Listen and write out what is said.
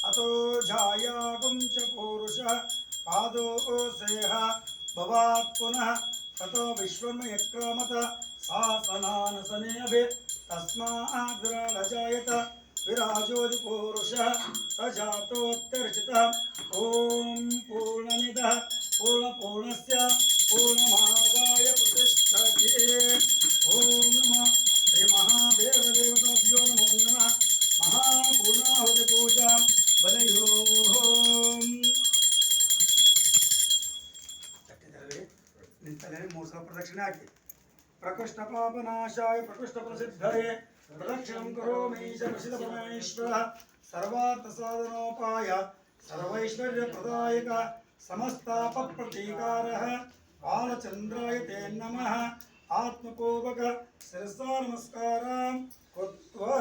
अतो जायागुं च पूरुषः पादो सेह भवात् पुनः ततो विश्वमयक्रमत शासनानसने अभि तस्माद्विरलजायत विराजोदि पुरुषः स जातोऽत्यर्चितः। ॐ पूर्णमिदः पूर्णपूर्णस्य पूर्णमादाय प्रतिष्ठते। ॐ नमः श्रीमहादेवदेवताभ्यो नमो नमः। महापूर्णाहुति पूजा बलयोः निंतले मूर्ध प्रदक्षिणे हाकि प्रकृष्ट पापनाशाय प्रकृष्ट प्रसिद्धये प्रदक्षिणं करोमि च प्रसिद्ध परमेश्वरः सर्वार्थ साधनोपाय सर्वैश्वर्य प्रदायक समस्ताप प्रतीकारः बालचंद्राय ते नमः। आत्मपूर्वक शिरसा नमस्कारान् कृत्वा